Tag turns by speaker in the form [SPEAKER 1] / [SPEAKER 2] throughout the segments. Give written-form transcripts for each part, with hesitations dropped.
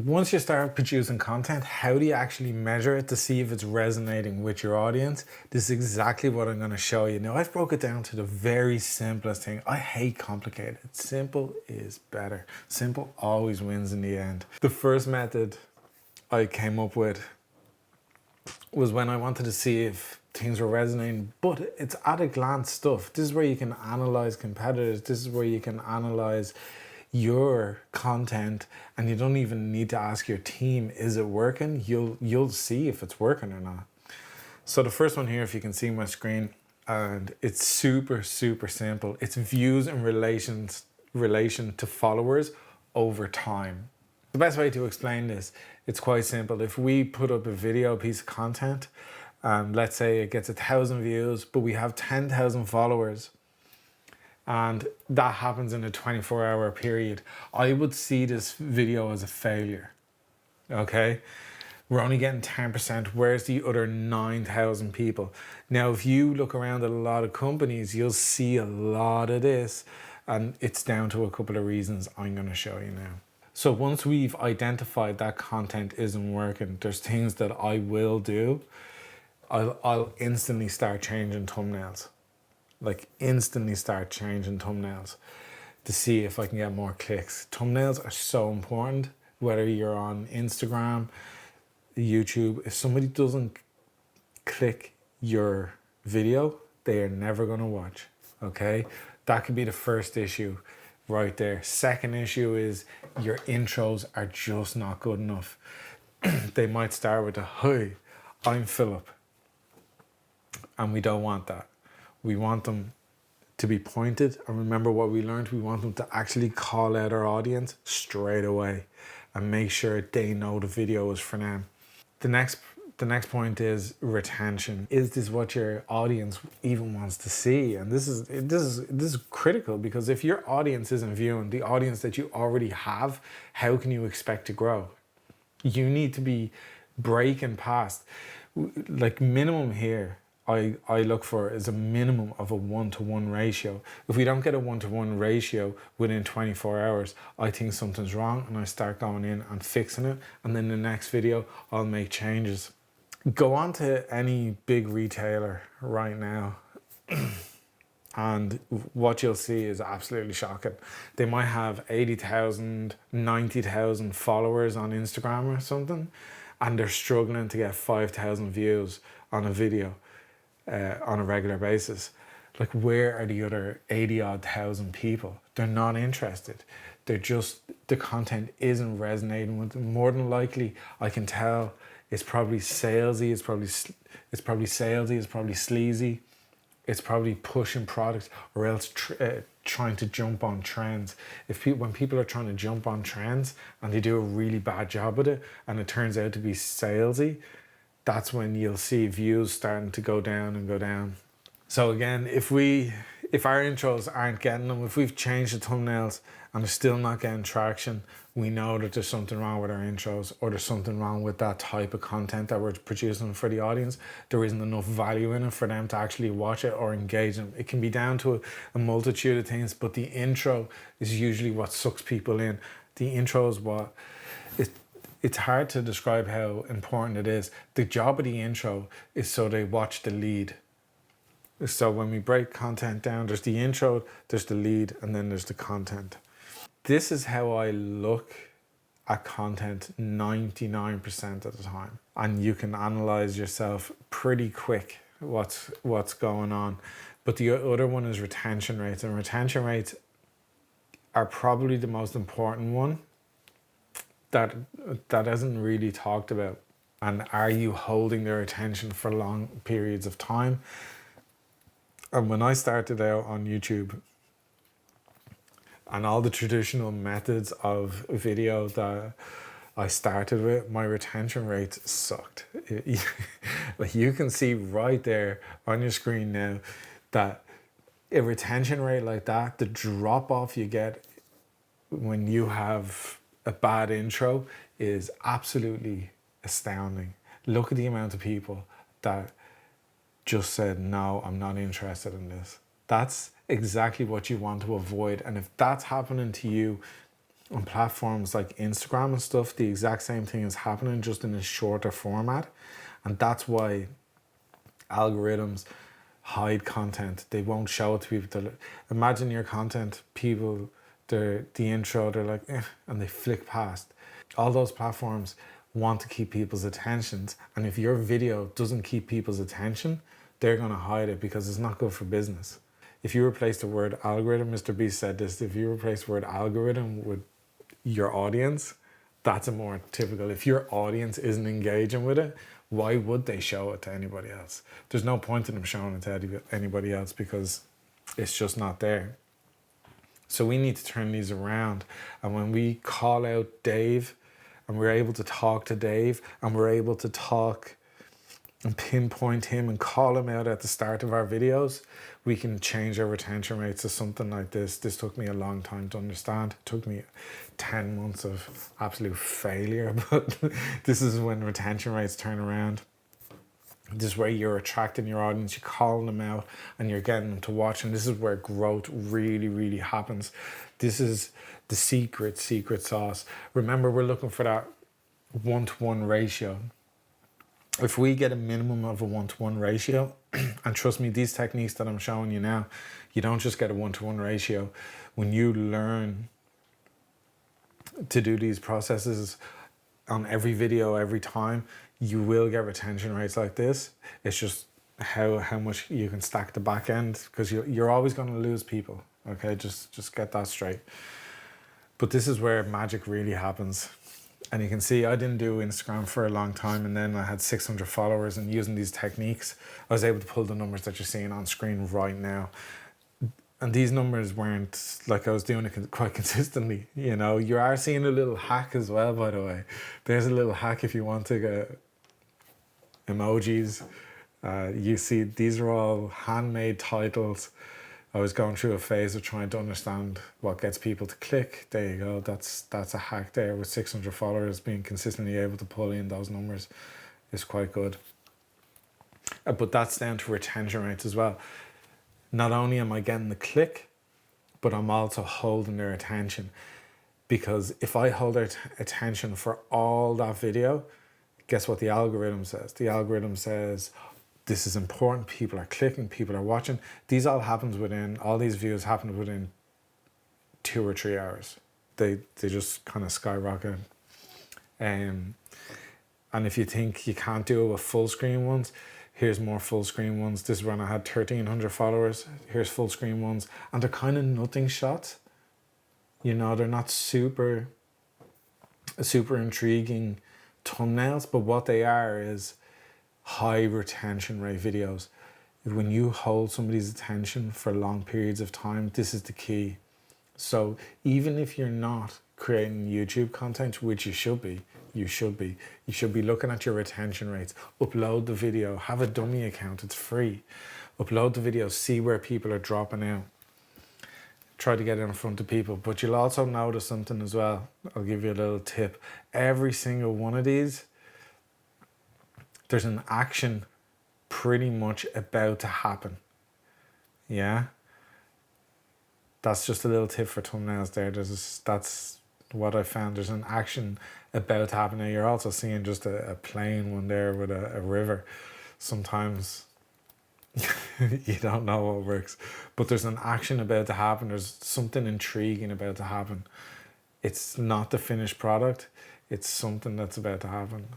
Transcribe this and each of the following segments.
[SPEAKER 1] Once you start producing content, how do you actually measure it to see if it's resonating with your audience? This is exactly what I'm going to show you. Now, I've broke it down to the very simplest thing. I hate complicated. Simple is better. Simple always wins in the end. The first method I came up with was when I wanted to see if things were resonating, but it's at a glance stuff. This is where you can analyze competitors. This is where you can analyze your content, and you don't even need to ask your team, is it working? You'll see if it's working or not. So the first one here, if you can see my screen, and it's super simple. It's views in relation to followers over time. The best way to explain this, it's quite simple. If we put up a video piece of content, let's say it gets 1,000 views, but we have 10,000 followers, and that happens in a 24-hour period, I would see this video as a failure. Okay, we're only getting 10%. Where's the other 9,000 people? Now, if you look around at a lot of companies, you'll see a lot of this, and it's down to a couple of reasons I'm going to show you now. So once we've identified that content isn't working, there's things that I will do. I'll instantly start changing thumbnails. Like instantly start changing thumbnails to see if I can get more clicks. Thumbnails are so important, whether you're on Instagram, YouTube. If somebody doesn't click your video, they are never going to watch. Okay, that could be the first issue right there. Second issue is your intros are just not good enough. They might start with a "Hi, I'm Philip," and we don't want that. We want them to be pointed, and remember what we learned, we want them to actually call out our audience straight away and make sure they know the video is for them. The next point is retention. Is this what your audience even wants to see? And this is critical, because if your audience isn't viewing the audience that you already have, how can you expect to grow? You need to be breaking past, like minimum here, I look for is a minimum of a 1-to-1 ratio. If we don't get a 1-to-1 ratio within 24 hours, I think something's wrong, and I start going in and fixing it. And then the next video, I'll make changes. Go on to any big retailer right now, and what you'll see is absolutely shocking. They might have 80,000, 90,000 followers on Instagram or something, and they're struggling to get 5,000 views on a video. On a regular basis. Like, where are the other 80-odd thousand people? They're not interested. They're just, the content isn't resonating with them. More than likely, I can tell it's probably salesy, it's probably salesy, it's probably sleazy, it's probably pushing products, or else trying to jump on trends. When people are trying to jump on trends and they do a really bad job with it, and it turns out to be salesy, that's when you'll see views starting to go down and go down. So again, if our intros aren't getting them, if we've changed the thumbnails and they're still not getting traction, we know that there's something wrong with our intros, or there's something wrong with that type of content that we're producing for the audience. There isn't enough value in it for them to actually watch it or engage them. It can be down to a multitude of things, but the intro is usually what sucks people in. The intro is what... It's hard to describe how important it is. The job of the intro is so they watch the lead. So when we break content down, there's the intro, there's the lead, and then there's the content. This is how I look at content 99% of the time. And you can analyze yourself pretty quick what's going on. But the other one is retention rates. And retention rates are probably the most important one that isn't really talked about. And are you holding their attention for long periods of time? And when I started out on YouTube, and all the traditional methods of video that I started with, my retention rates sucked. Like, you can see right there on your screen now that a retention rate like that, the drop off you get when you have a bad intro is absolutely astounding. Look at the amount of people that just said, no, I'm not interested in this. That's exactly what you want to avoid. And if that's happening to you, on platforms like Instagram and stuff, the exact same thing is happening, just in a shorter format. And that's why algorithms hide content. They won't show it to people. Imagine your content, people, the intro, they're like, eh, and they flick past. All those platforms want to keep people's attentions. And if your video doesn't keep people's attention, they're going to hide it because it's not good for business. If you replace the word algorithm, Mr. Beast said this, if you replace the word algorithm with your audience, that's a more typical. If your audience isn't engaging with it, why would they show it to anybody else? There's no point in them showing it to anybody else because it's just not there. So we need to turn these around. And when we call out Dave and we're able to talk to Dave and we're able to talk and pinpoint him and call him out at the start of our videos, we can change our retention rates to something like this. This took me a long time to understand. It took me 10 months of absolute failure, but this is when retention rates turn around. This is where you're attracting your audience, you're calling them out and you're getting them to watch. And this is where growth really, really happens. This is the secret sauce. Remember, we're looking for that 1-to-1 ratio. If we get a minimum of a 1-to-1 ratio, and trust me, these techniques that I'm showing you now, you don't just get a 1-to-1 ratio. When you learn to do these processes on every video, every time, you will get retention rates like this. It's just how much you can stack the back end, because you're always going to lose people. Okay, just get that straight. But this is where magic really happens. And you can see I didn't do Instagram for a long time, and then I had 600 followers, and using these techniques, I was able to pull the numbers that you're seeing on screen right now. And these numbers weren't like I was doing it quite consistently. You know, you are seeing a little hack as well, by the way. There's a little hack if you want to get emojis. You see, these are all handmade titles. I was going through a phase of trying to understand what gets people to click. There you go. That's a hack there. With 600 followers, being consistently able to pull in those numbers is quite good. But that's down to retention rates as well. Not only am I getting the click, but I'm also holding their attention. Because if I hold their attention for all that video, guess what the algorithm says? The algorithm says, this is important, people are clicking, people are watching. All these views happen within 2 or 3 hours. They just kind of skyrocket. And if you think you can't do it with full screen ones, here's more full screen ones. This is when I had 1,300 followers. Here's full screen ones. And they're kind of nothing shots. You know, they're not super intriguing thumbnails, but what they are is high retention rate videos. When you hold somebody's attention for long periods of time, this is the key. So even if you're not creating YouTube content, which you should be looking at your retention rates. Upload the video, have a dummy account, it's free. Upload the video, see where people are dropping out. Try to get in front of people. But you'll also notice something as well. I'll give you a little tip. Every single one of these, there's an action pretty much about to happen. Yeah? That's just a little tip for thumbnails there. That's what I found. There's an action about to happen. Now you're also seeing just a plain one there with a river. Sometimes you don't know what works. But there's an action about to happen. There's something intriguing about to happen. It's not the finished product. It's something that's about to happen.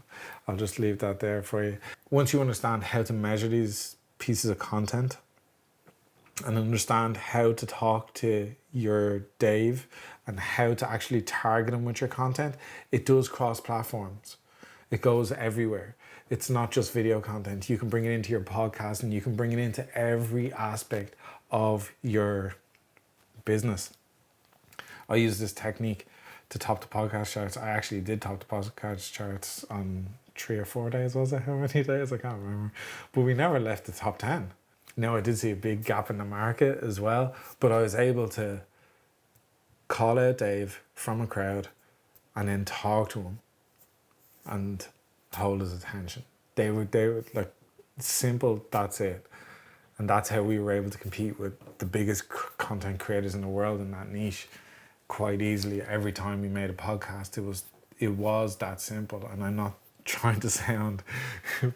[SPEAKER 1] I'll just leave that there for you. Once you understand how to measure these pieces of content and understand how to talk to your Dave and how to actually target him with your content, it does cross platforms. It goes everywhere. It's not just video content. You can bring it into your podcast and you can bring it into every aspect of your business. I use this technique to top the podcast charts. I actually did top the podcast charts on 3 or 4 days, was it? How many days? I can't remember. But we never left the top 10. Now, I did see a big gap in the market as well, but I was able to call out Dave from a crowd and then talk to him and hold his attention. They were like, simple, that's it. And that's how we were able to compete with the biggest content creators in the world in that niche. quite easily every time we made a podcast. It was that simple, and I'm not trying to sound,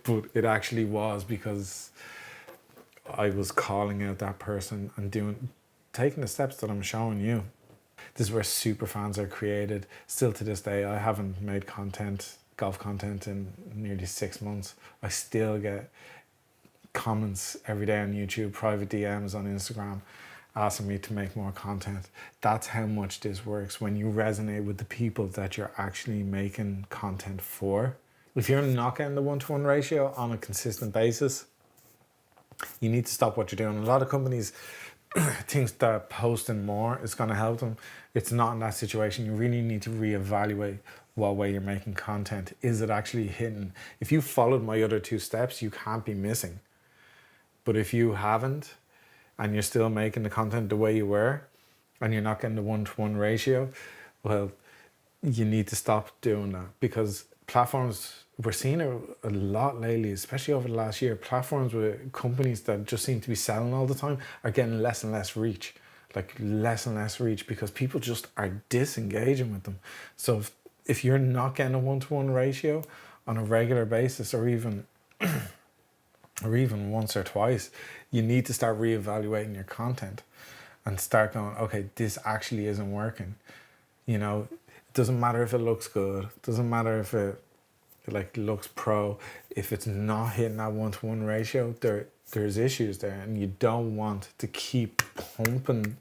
[SPEAKER 1] but it actually was, because I was calling out that person and taking the steps that I'm showing you. This is where super fans are created. Still to this day, I haven't made golf content in nearly 6 months. I still get comments every day on YouTube, private DMs on Instagram, asking me to make more content. That's how much this works when you resonate with the people that you're actually making content for. If you're not getting the 1-to-1 ratio on a consistent basis, you need to stop what you're doing. A lot of companies think that posting more is going to help them. It's not in that situation. You really need to reevaluate what way you're making content. Is it actually hitting? If you followed my other 2 steps, you can't be missing. But if you haven't, and you're still making the content the way you were, and you're not getting the 1-to-1 ratio, well, you need to stop doing that, because platforms, we're seeing it a lot lately, especially over the last year. Platforms with companies that just seem to be selling all the time are getting less and less reach, because people just are disengaging with them. So if you're not getting a 1-to-1 ratio on a regular basis, or even once or twice, you need to start reevaluating your content and start going, okay, this actually isn't working. You know, it doesn't matter if it looks good, it doesn't matter if it looks pro. If it's not hitting that 1-to-1 ratio, there's issues there, and you don't want to keep pumping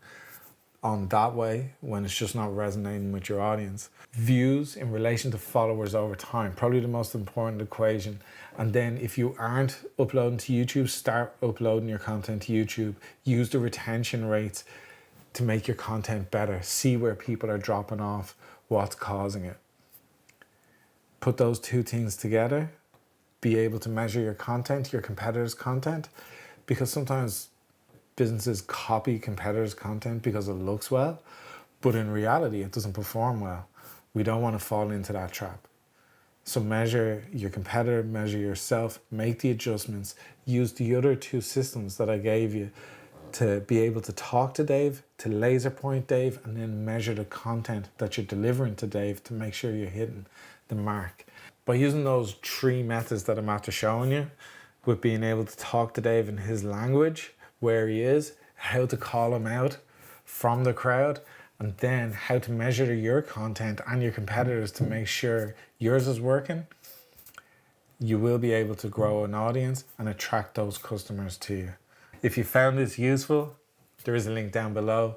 [SPEAKER 1] on that way when it's just not resonating with your audience. Views in relation to followers over time, probably the most important equation. And then if you aren't uploading to YouTube, start uploading your content to YouTube. Use the retention rates to make your content better. See where people are dropping off, what's causing it. Put those 2 things together, be able to measure your content, your competitors' content, because sometimes businesses copy competitors' content because it looks well, but in reality, it doesn't perform well. We don't want to fall into that trap. So measure your competitor, measure yourself, make the adjustments, use the other 2 systems that I gave you to be able to talk to Dave, to laser point Dave, and then measure the content that you're delivering to Dave to make sure you're hitting the mark. By using those 3 methods that I'm after showing you, with being able to talk to Dave in his language, where he is, how to call him out from the crowd, and then how to measure your content and your competitors to make sure yours is working, you will be able to grow an audience and attract those customers to you. If you found this useful, there is a link down below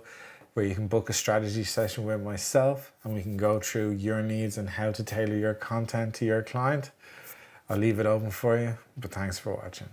[SPEAKER 1] where you can book a strategy session with myself, and we can go through your needs and how to tailor your content to your client. I'll leave it open for you, but thanks for watching.